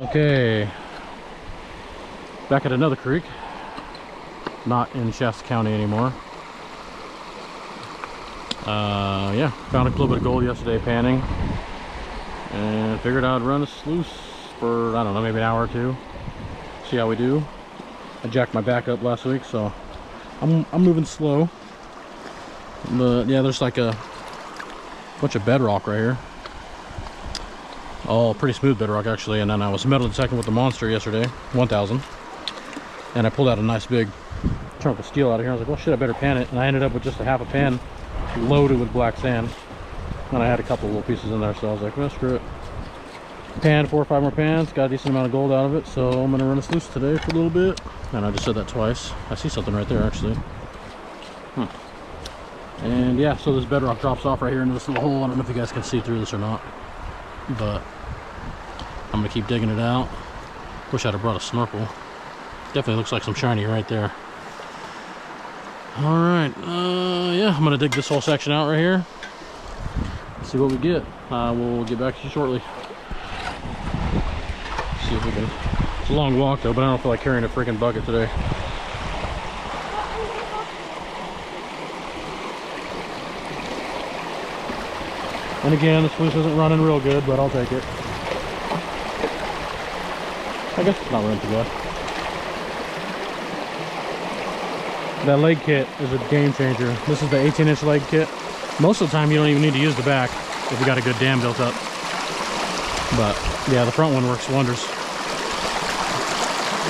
Okay, back at another creek, not in Shasta County anymore. Yeah, found a little bit of gold yesterday panning, and figured I'd run a sluice for, I don't know, maybe an hour or two, see how we do. I jacked my back up last week, so I'm moving slow. But yeah, there's like a bunch of bedrock right here. All pretty smooth bedrock actually. And then I was metal second with the monster yesterday, 1000, and I pulled out a nice big chunk of steel out of here. I was like, well shit, I better pan it. And I ended up with just a half a pan loaded with black sand, and I had a couple little pieces in there, so I was like, well, screw it. Pan 4 or 5 more pans, got a decent amount of gold out of it, so I'm gonna run a sluice today for a little bit. And I just said that twice. I see something right there actually. And yeah, so this bedrock drops off right here into this little hole. I don't know if you guys can see through this or not, but I'm gonna keep digging it out. Wish I'd have brought a snorkel. Definitely looks like some shiny right there. All right, yeah, I'm gonna dig this whole section out right here, see what we get. We'll get back to you shortly. See if we can. It's a long walk though, but I don't feel like carrying a freaking bucket today. And again, the sluice isn't running real good, but I'll take it. I guess it's not running too bad. That leg kit is a game changer. This is the 18-inch leg kit. Most of the time you don't even need to use the back if you got a good dam built up. But yeah, the front one works wonders.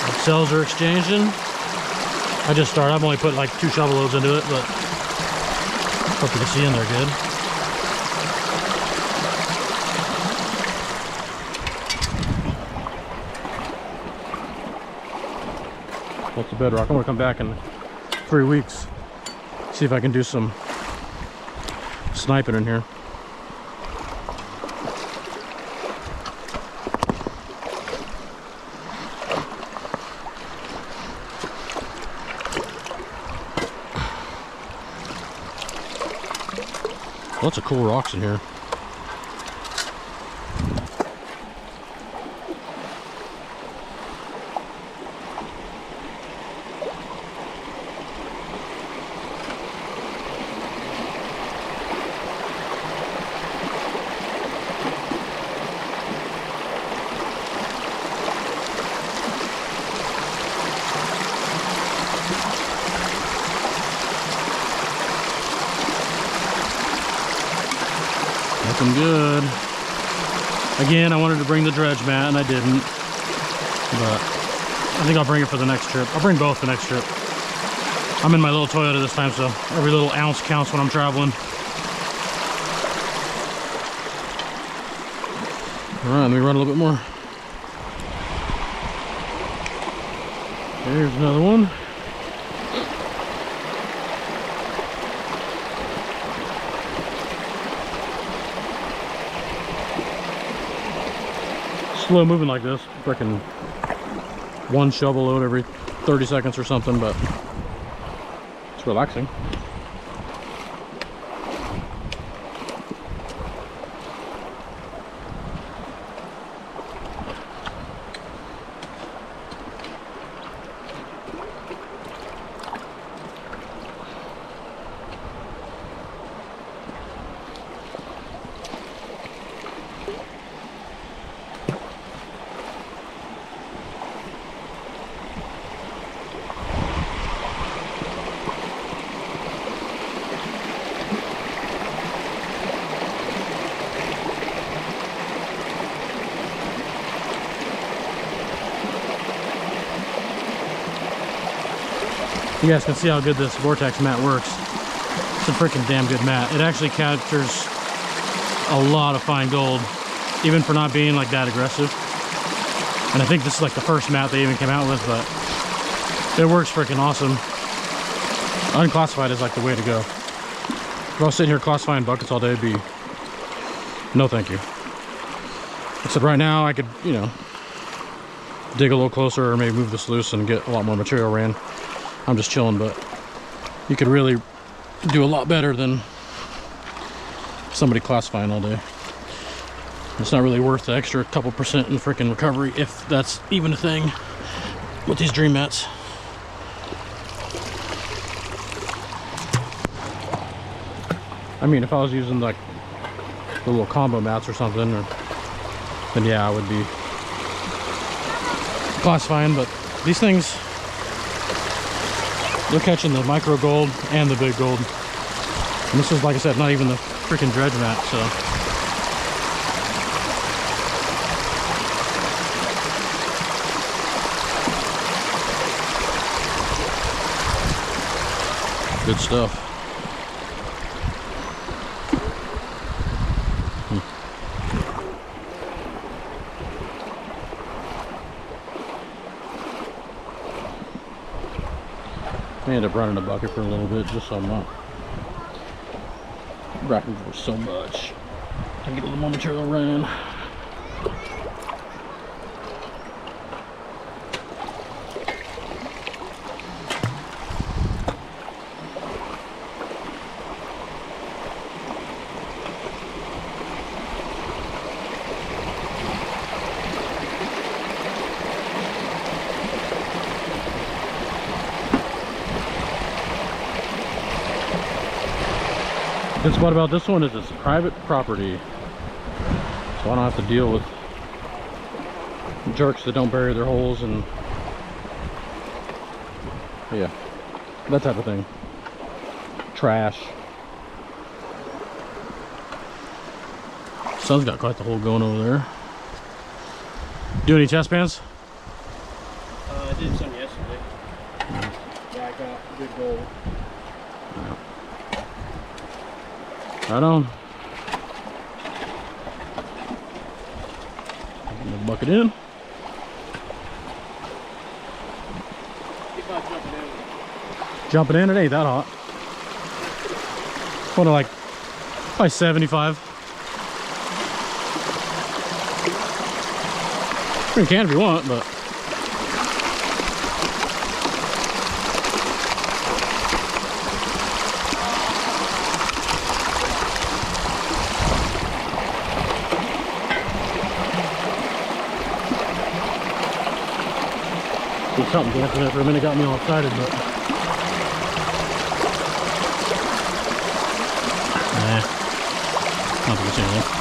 The cells are exchanging. I just started. I've only put like 2 shovel loads into it, but hope you can see in there good. That's the bedrock. I'm gonna come back in 3 weeks, see if I can do some sniping in here. Lots of cool rocks in here. Looking good. Again, I wanted to bring the dredge mat and I didn't, but I think I'll bring it for the next trip. I'll bring both the next trip. I'm in my little Toyota this time, so every little ounce counts when I'm traveling. All right, let me run a little bit more. There's another one. Slow moving like this, freaking 1 shovel load every 30 seconds or something, but it's relaxing. You guys can see how good this vortex mat works. It's a freaking damn good mat. It actually captures a lot of fine gold, even for not being like that aggressive. And I think this is like the first mat they even came out with, but it works freaking awesome. Unclassified is like the way to go. If I was sitting here classifying buckets all day, it'd be no thank you. Except right now I could, you know, dig a little closer or maybe move this loose and get a lot more material ran. I'm just chilling, but you could really do a lot better than somebody classifying all day. It's not really worth the extra couple percent in freaking recovery, if that's even a thing with these dream mats. I mean, if I was using like the little combo mats or something, then yeah, I would be classifying. But these things, they're catching the micro gold and the big gold. And this is, like I said, not even the freaking dredge mat, so. Good stuff. I end up running a bucket for a little bit just so I'm not racking for so much. I get a little more material running. Good spot about this one is it's private property, so I don't have to deal with jerks that don't bury their holes and yeah, that type of thing. Trash. Sun's got quite the hole going over there. Do any test pans? I did some yesterday. Yeah, I got good gold. Yeah. Right on. Put the bucket in. Jumping in, it ain't that hot. What, like probably 75. You can if you want, but something dancing there for a minute got me all excited, but nah, not think it's anything.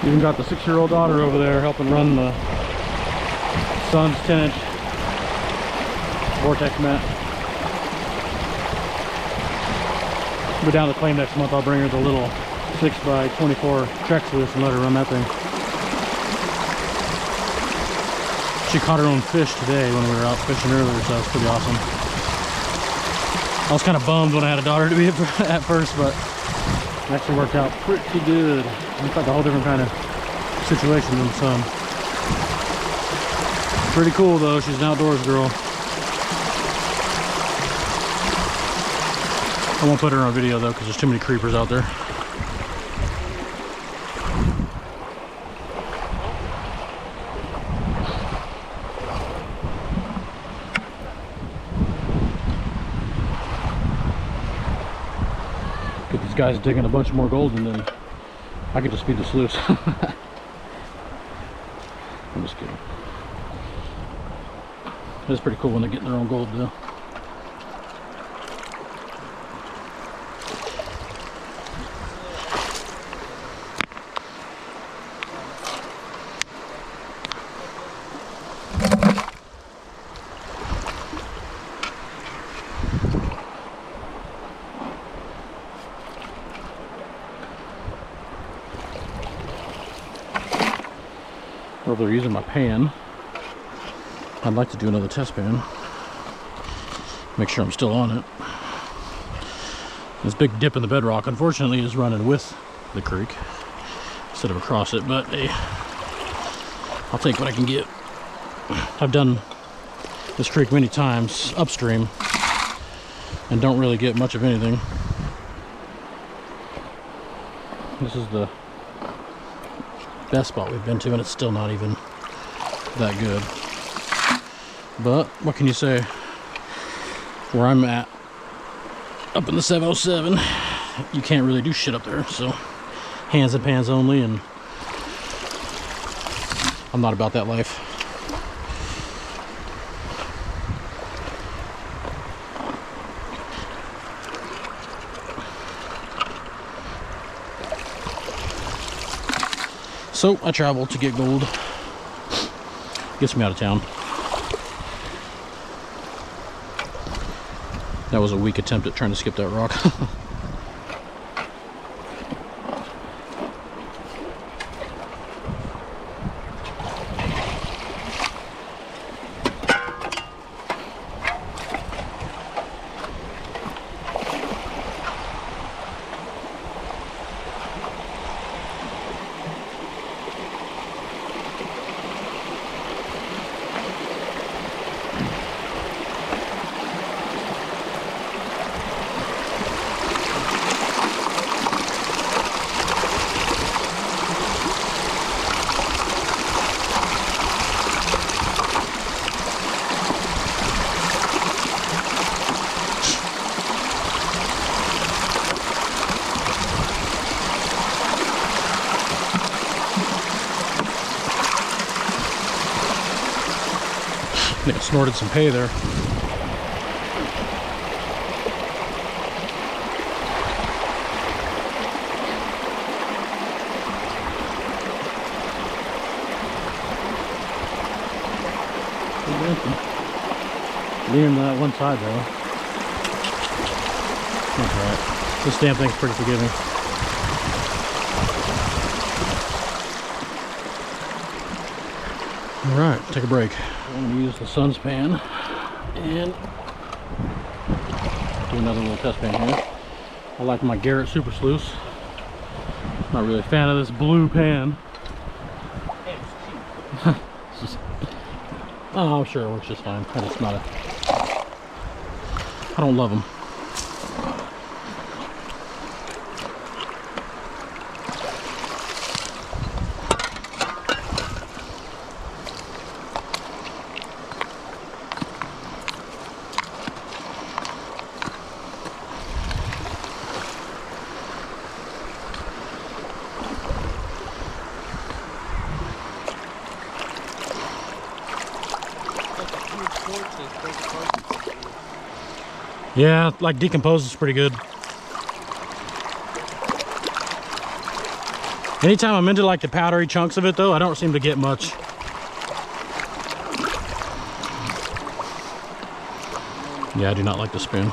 Even got the 6-year-old daughter over there helping run the son's 10-inch vortex mat. Go down to the claim next month. I'll bring her the little 6x24 Trek sluice and let her run that thing. She caught her own fish today when we were out fishing earlier, so that's pretty awesome. I was kind of bummed when I had a daughter to be at first, but it actually worked out pretty good. It's like a whole different kind of situation than the sun. Pretty cool though, she's an outdoors girl. I won't put her on video though because there's too many creepers out there. Get these guys digging a bunch more gold and then I could just feed the sluice. I'm just kidding. It's pretty cool when they're getting their own gold though. Or if they're using my pan, I'd like to do another test pan. Make sure I'm still on it. This big dip in the bedrock, unfortunately, is running with the creek instead of across it, but hey, I'll take what I can get. I've done this creek many times upstream, and don't really get much of anything. This is the best spot we've been to, and it's still not even that good. But what can you say? Where I'm at, up in the 707, you can't really do shit up there, so hands and pans only, and I'm not about that life. So I travel to get gold. Gets me out of town. That was a weak attempt at trying to skip that rock. They snorted some hay there. Leaning to that one side though. That's right. This damn thing's pretty forgiving. Alright, take a break. I'm going to use the sun's pan and do another little test pan here. I like my Garrett Super Sluice. Not really a fan of this blue pan. Oh, I'm sure it works just fine. I just not a... I don't love them. Yeah, like decomposes pretty good. Anytime I'm into like the powdery chunks of it though, I don't seem to get much. Yeah, I do not like the spoon.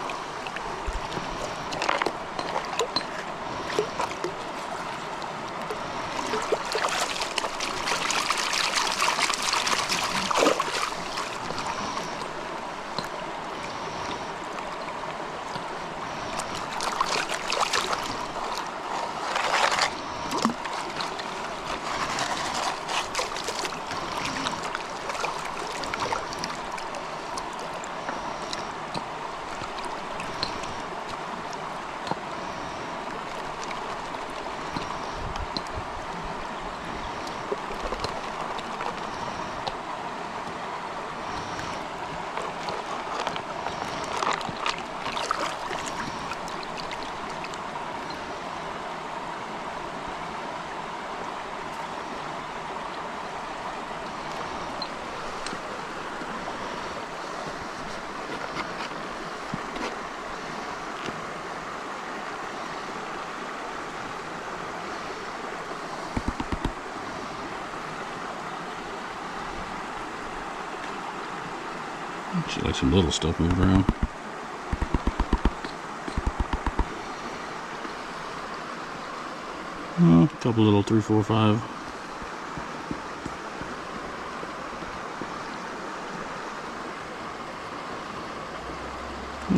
She likes some little stuff moving around. A couple little 3, 4, 5.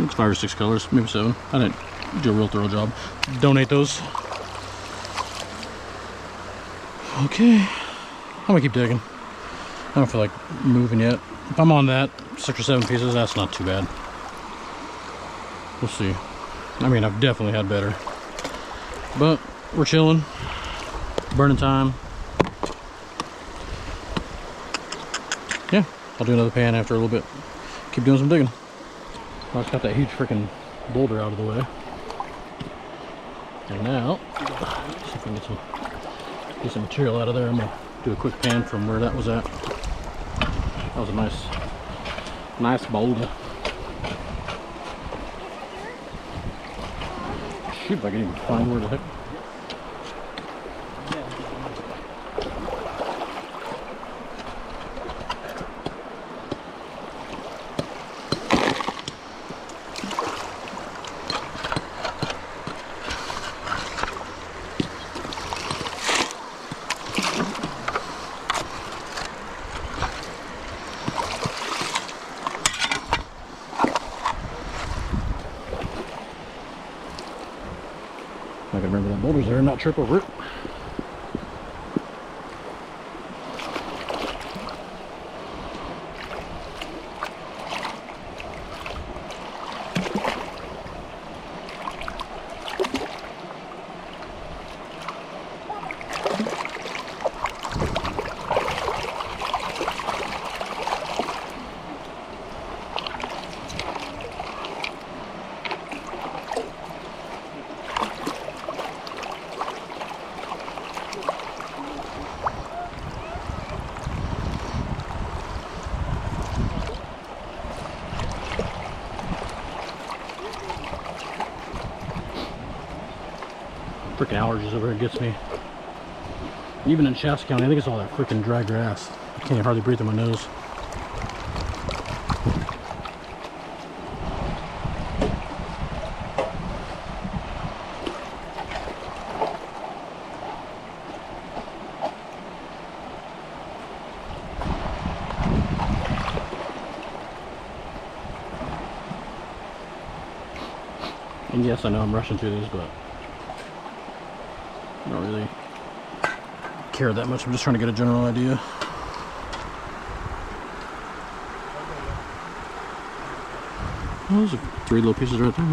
It's 5 or 6 colors, maybe 7. I didn't do a real thorough job. Donate those. Okay, I'm gonna keep digging. I don't feel like moving yet. If I'm on that 6 or 7 pieces, that's not too bad. We'll see. I mean, I've definitely had better. But we're chilling, burning time. Yeah, I'll do another pan after a little bit. Keep doing some digging. I just got that huge freaking boulder out of the way. And now, see if I can get some material out of there. I'm gonna do a quick pan from where that was at. That was a nice boulder. Shoot, if I can even find where the heck. I can remember that boulder's there and not trip over it. Freaking allergies over here gets me. Even in Shasta County, I think it's all that freaking dry grass. I can't even hardly breathe through my nose. And yes, I know I'm rushing through these, but I don't really care that much. I'm just trying to get a general idea. Oh, those are 3 little pieces right there.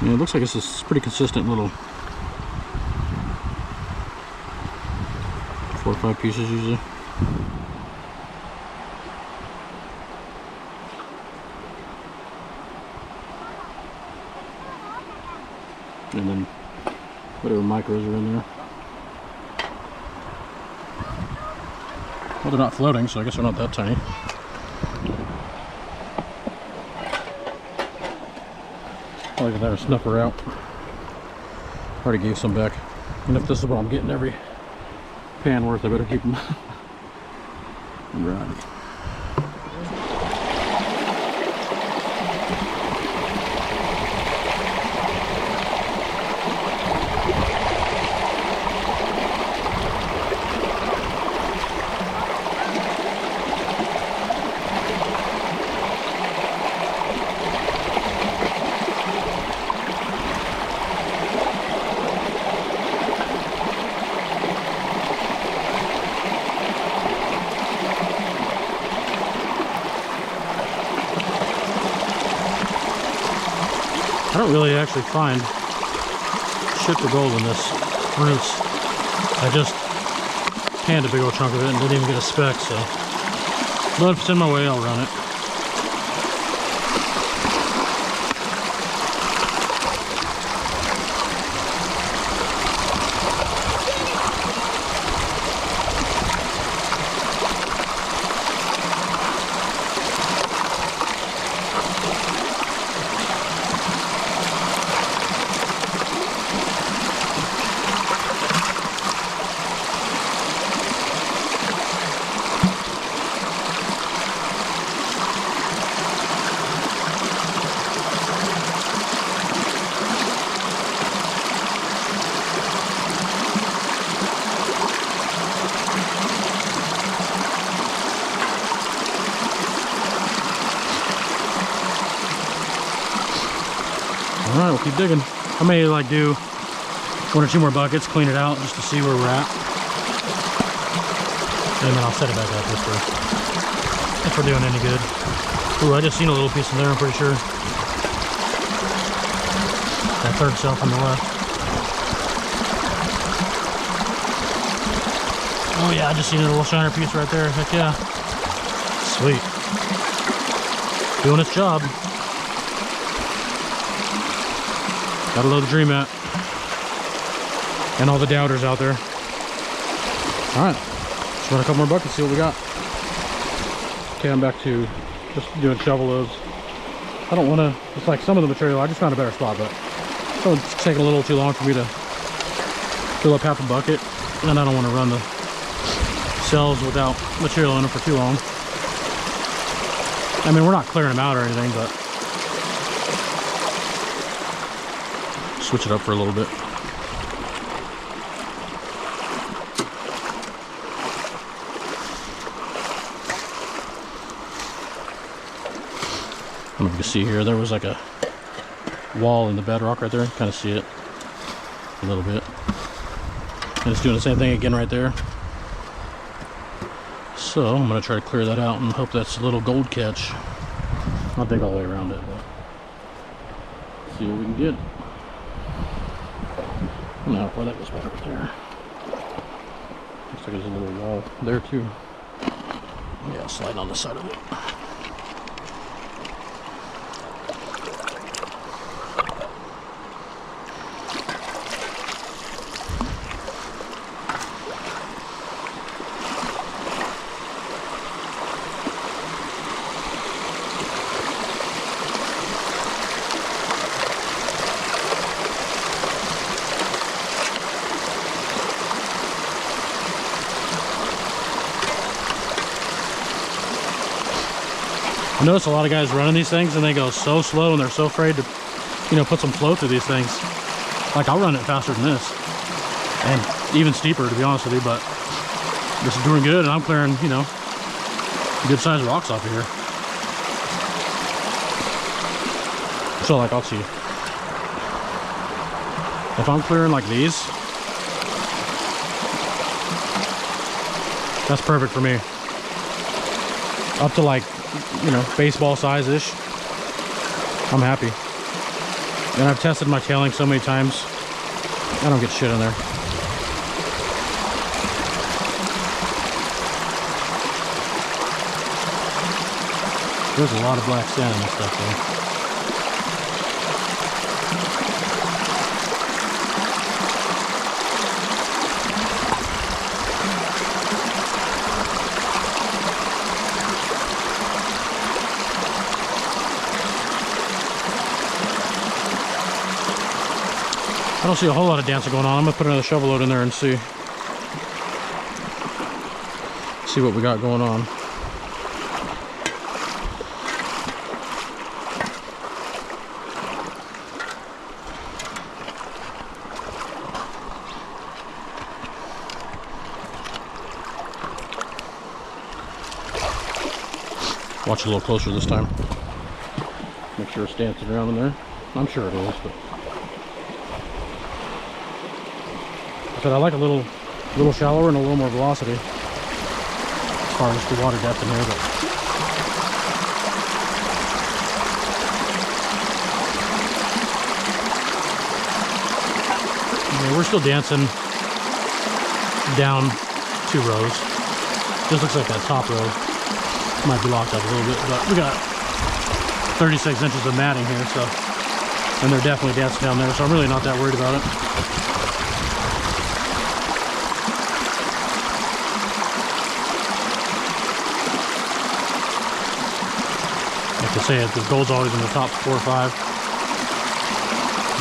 Yeah, it looks like it's a pretty consistent little 4 or 5 pieces usually. And then whatever micros are in there. Well, they're not floating, so I guess they're not that tiny. Look at that, a snuffer out. Already gave some back. And if this is what I'm getting every pan worth, I better keep them. Right. I don't really actually find shit for gold in this roots. I just panned a big old chunk of it and didn't even get a speck, so. But if it's in my way, I'll run it. Alright, we'll keep digging. I may like do 1 or 2 more buckets, clean it out just to see where we're at. And then I'll set it back up this way. if we're doing any good. Ooh, I just seen a little piece in there, I'm pretty sure. That third cell from the left. Oh yeah, I just seen a little shiner piece right there. Heck yeah. Sweet. Doing its job. Gotta love the dream mat. And all the doubters out there. Alright. Let's run a couple more buckets, see what we got. Okay, I'm back to just doing shovel loads. I don't want to, it's like some of the material, I just found a better spot, but it's taking a little too long for me to fill up half a bucket. And I don't want to run the cells without material in them for too long. I mean, we're not clearing them out or anything, but switch it up for a little bit. I don't know if you can see here, there was like a wall in the bedrock right there. Kind of see it a little bit. And it's doing the same thing again right there. So I'm going to try to clear that out and hope that's a little gold catch. I'll dig all the way around it, but see what we can get. I don't know how far that goes back up there. Looks like there's a little wall there too. Yeah, sliding on the side of it. I notice a lot of guys running these things and they go so slow and they're so afraid to, you know, put some flow through these things. Like, I'll run it faster than this and even steeper, to be honest with you, but this is doing good and I'm clearing, you know, good sized rocks off of here. So like, I'll see. If I'm clearing like these, that's perfect for me. Up to like, you know, baseball size-ish, I'm happy. And I've tested my tailing so many times, I don't get shit in there. There's a lot of black sand in this stuff though. I don't see a whole lot of dancing going on. I'm gonna put another shovel load in there and see what we got going on. Watch a little closer this time. Make sure it's dancing around in there. I'm sure it is, but I said I like a little shallower and a little more velocity as far as the water depth in here, but yeah, we're still dancing down 2 rows. Just looks like that top row might be locked up a little bit, but we got 36 inches of matting here, so, and they're definitely dancing down there, so I'm really not that worried about it. Like I say, the gold's always in the top 4 or 5,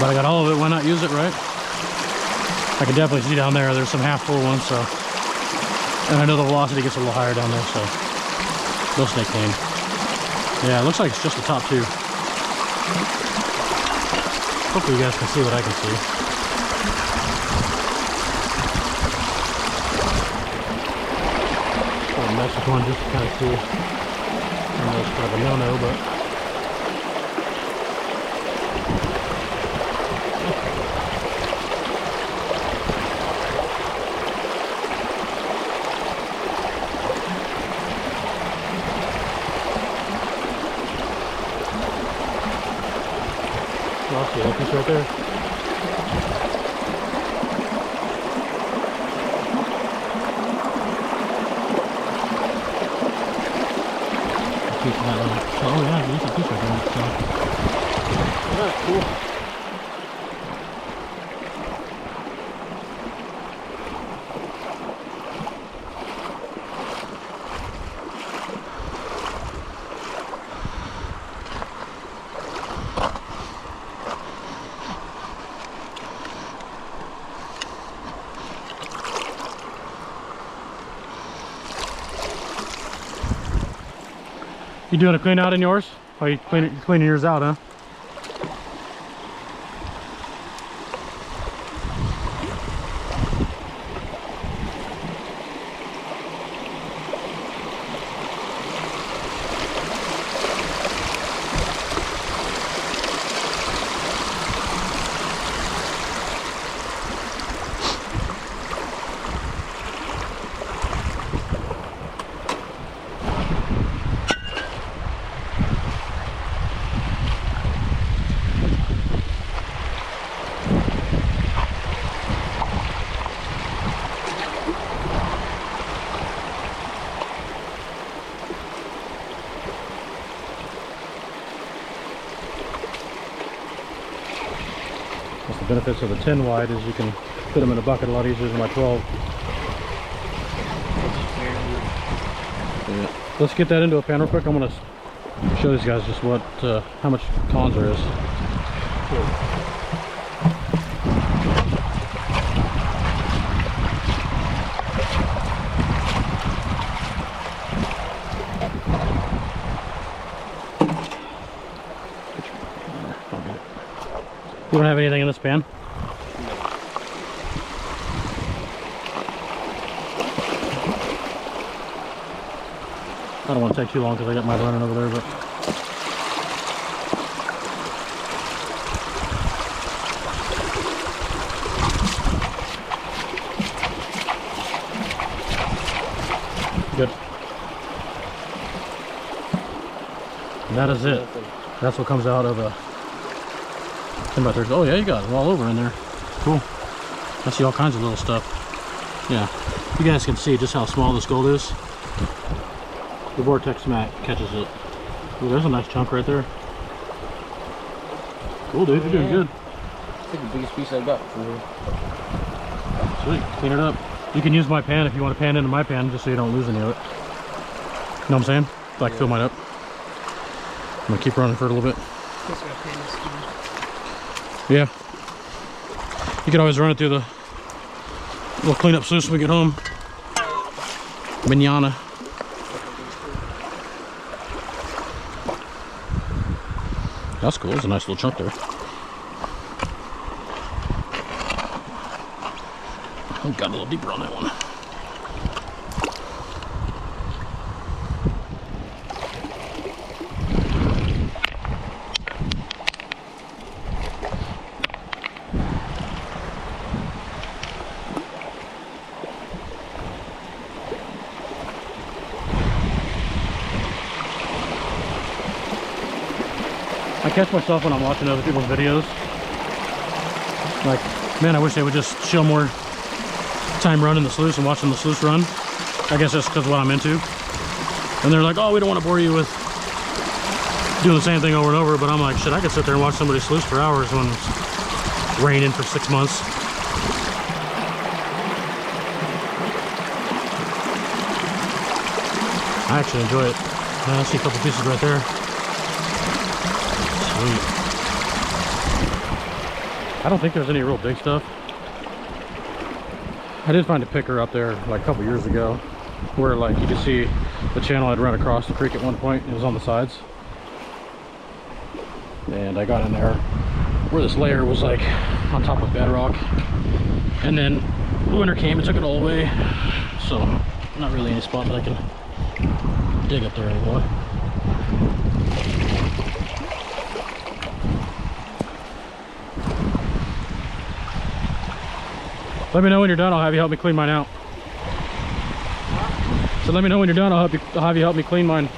but I got all of it. Why not use it, right? I can definitely see down there there's some half full ones, so, and I know the velocity gets a little higher down there, so they'll stay clean. Yeah, it looks like it's just the top 2. Hopefully you guys can see what I can see. I'll mess with one just to kind of see. I know it's kind of a no-no, but I'll see that piece right there. Oh yeah, there's a piece right there. So. That's cool. You doing a clean out in yours? Oh, you cleaning yours out, huh? That's the benefits of the 10 wide is you can fit them in a bucket a lot easier than my 12. Yeah. Let's get that into a pan real quick. I'm gonna show these guys just what how much cons there is. You don't have anything in this pan? I don't want to take too long because I got mine running over there, but good. And that is it. That's what comes out of a 10x30. Oh yeah, you got it all over in there. Cool. I see all kinds of little stuff. Yeah, you guys can see just how small this gold is. The vortex mat catches it. Ooh, there's a nice chunk right there. Cool, dude. You're doing good. I think the biggest piece I got before. Sweet. Clean it up. You can use my pan if you want to pan into my pan, just so you don't lose any of it. You know what I'm saying? Like fill mine up. I'm gonna keep running for a little bit. Yeah. You can always run it through the little cleanup sluice when we get home. Manana. That's cool. There's a nice little chunk there. Oh, got a little deeper on that one. I catch myself when I'm watching other people's videos. Like, man, I wish they would just show more time running the sluice and watching the sluice run. I guess that's because of what I'm into. And they're like, oh, we don't want to bore you with doing the same thing over and over. But I'm like, shit, I could sit there and watch somebody sluice for hours when it's raining for 6 months. I actually enjoy it. I see a couple pieces right there. Sweet. I don't think there's any real big stuff. I did find a picker up there like a couple years ago where like you could see the channel I'd run across the creek at one point. It was on the sides. And I got in there where this layer was like on top of bedrock. And then winter came and took it all away. So not really any spot that I can dig up there anymore. Let me know when you're done. I'll have you help me clean mine out. So let me know when you're done. I'll have you help me clean mine.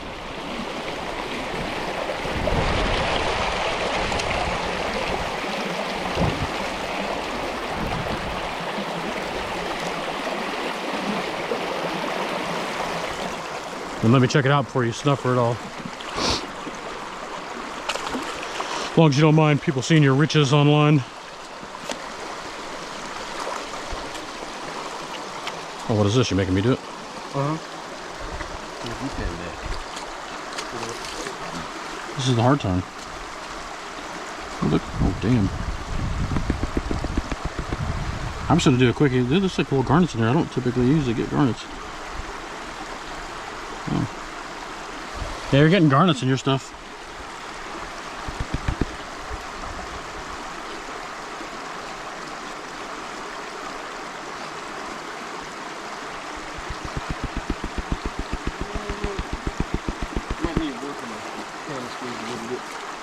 And let me check it out before you snuffer it all. As long as you don't mind people seeing your riches online. Oh, what is this? You're making me do it? This is the hard time. Oh, look. Oh, damn. I'm just gonna do a quickie. There's like little garnets in there. I don't typically usually get garnets. Oh. Yeah, you're getting garnets in your stuff.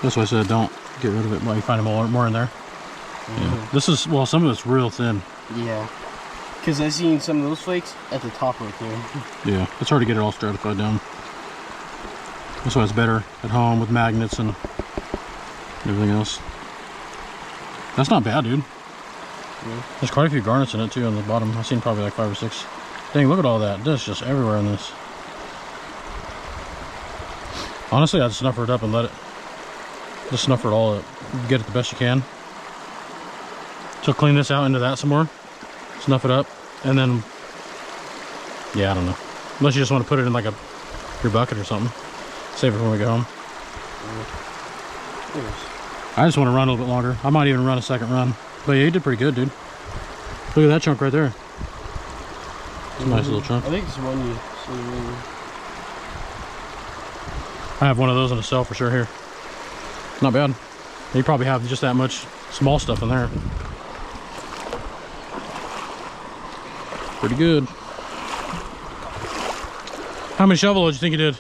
That's why I said don't get rid of it while you find more in there. Yeah. This is, well, some of it's real thin. Yeah. Because I seen some of those flakes at the top right there. Yeah, it's hard to get it all stratified down. That's why it's better at home with magnets and everything else. That's not bad, dude. Yeah. There's quite a few garnets in it too on the bottom. I've seen probably like 5 or 6. Dang, look at all that. There's just everywhere in this. Honestly, I'd snuffer it up and let it, just snuffer it all up. Get it the best you can. So clean this out into that some more. Snuff it up, and then, yeah, I don't know. Unless you just want to put it in like your bucket or something. Save it when we get home. I just want to run a little bit longer. I might even run a second run. But yeah, you did pretty good, dude. Look at that chunk right there. It's a nice little chunk. I think it's one you see. I have one of those in a cell for sure here. Not bad. You probably have just that much small stuff in there. Pretty good. How many shovel loads do you think you did?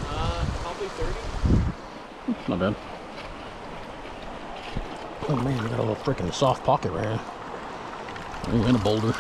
Probably 30. Not bad. Oh man, we got a little freaking soft pocket right here. And a boulder.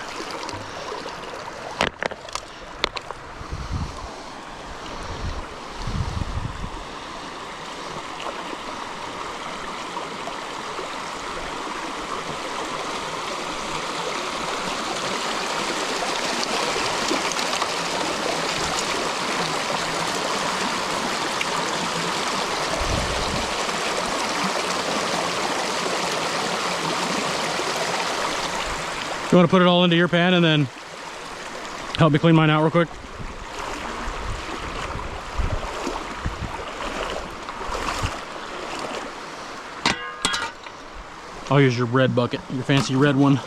You want to put it all into your pan and then help me clean mine out real quick? I'll use your red bucket, your fancy red one.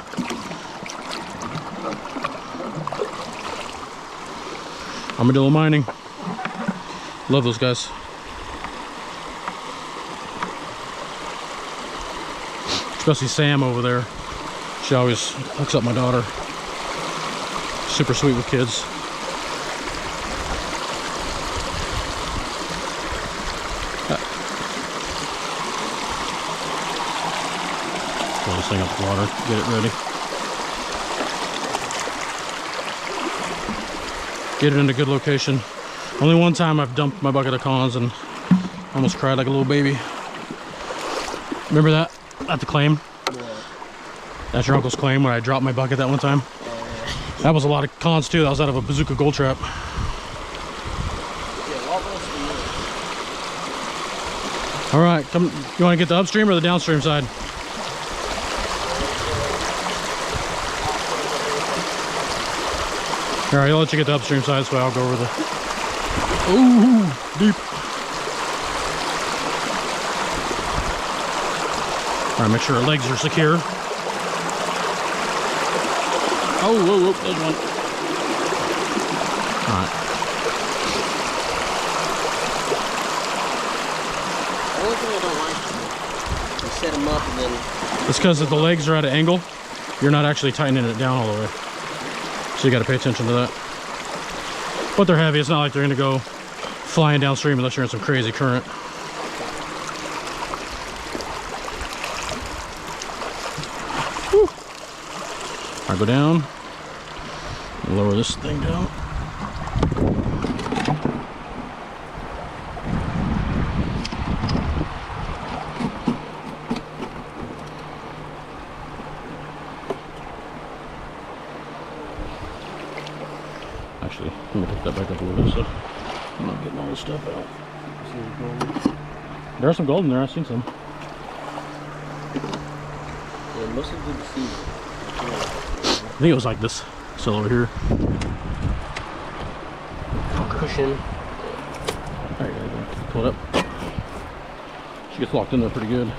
Armadillo Mining. Love those guys. Especially Sam over there. She always hooks up my daughter. Super sweet with kids. Fill this thing up with water, get it ready. Get it in a good location. Only one time I've dumped my bucket of cons and almost cried like a little baby. Remember that at the claim? That's your uncle's claim when I dropped my bucket that one time. That was a lot of cons too. That was out of a bazooka gold trap. All right, come. You want to get the upstream or the downstream side? All right, I'll let you get the upstream side, so I'll go over the. Ooh, deep. All right, make sure our legs are secure. Oh, whoa, whoa, there's one. All right. The only thing I don't like is set them up and then... It's because if the legs are at an angle, you're not actually tightening it down all the way. So you got to pay attention to that. But they're heavy. It's not like they're going to go flying downstream unless you're in some crazy current. Whew. All right, go down. Lower this thing down. Actually, let me pick that that back up a little bit, so I'm not getting all this stuff out. There's some gold in there. I've seen some. Yeah, most of the seed. I think it was like this cell over here. Cushion. Alright, pull it up. She gets locked in there pretty good.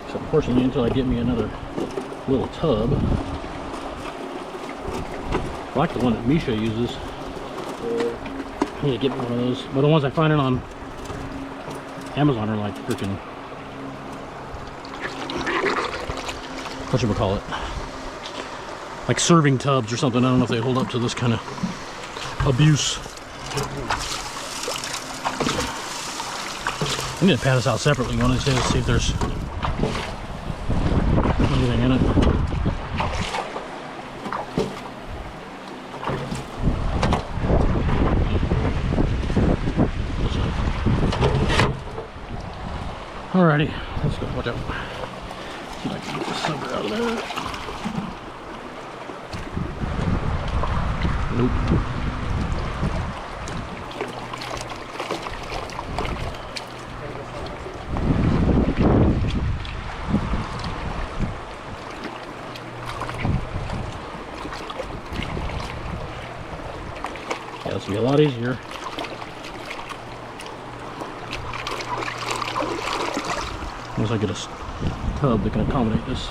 So unfortunately, until I get me another little tub, I like the one that Misha uses. I need to get me one of those. But the ones I find it on Amazon are like freaking, whatchamacallit, like serving tubs or something. I don't know if they hold up to this kind of abuse. I need to pan this out separately one of these days to see if there's anything in it. Alrighty, let's go. Watch out. See if I can get this sucker out of there. Nope. Yeah, this will be a lot easier. Once I get a tub that can accommodate this.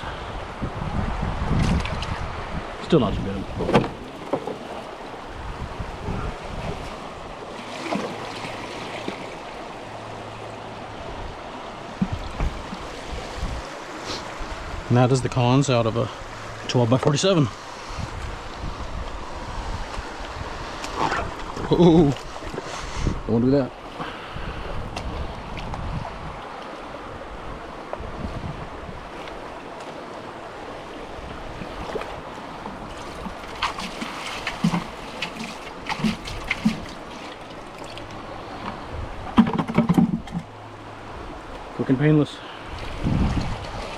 Still not too good. And that is the cons out of a 12 by 47. Oh, don't want to do that. Quick and painless.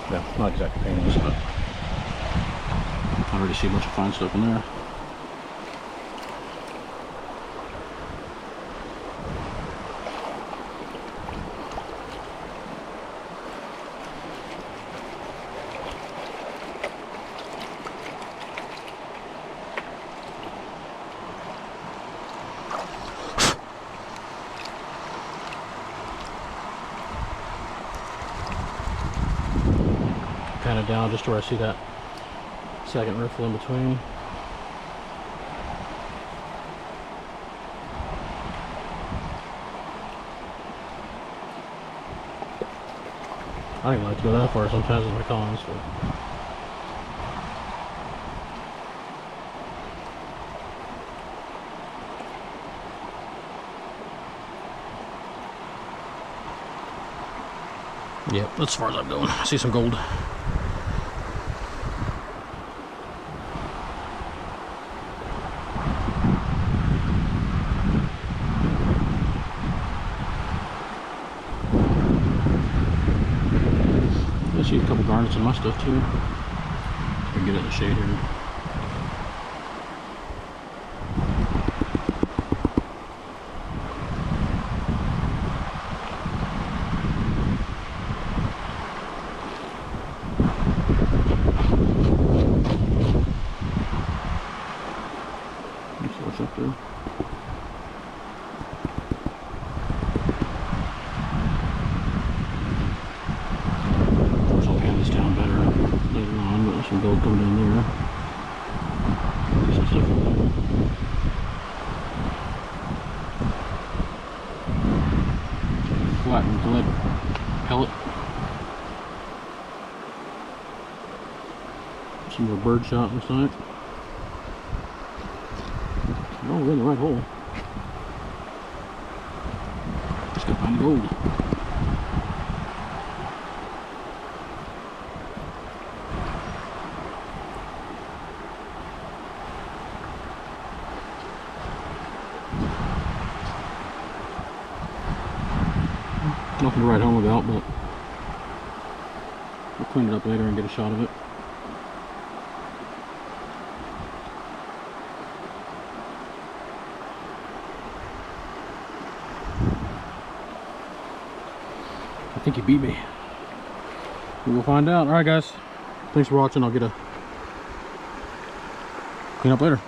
No, not exactly painless, but I already see a bunch of fine stuff in there. Kind of down just to where I see that second riffle in between. I don't even like to go that far sometimes with my cons, but yep, that's as far as I'm going. I see some gold. I see a couple garnets in my stuff too. I can get it in the shade here. Let's see what's up there. Some gold coming in there. Some stuff in there. Flattened lead pellet. Some more bird shot inside. Oh, we're in the right hole. Just gotta find the gold. Nothing to write home about, but we'll clean it up later and get a shot of it. I think he beat me. We'll find out. All right, guys. Thanks for watching. I'll get a clean up later.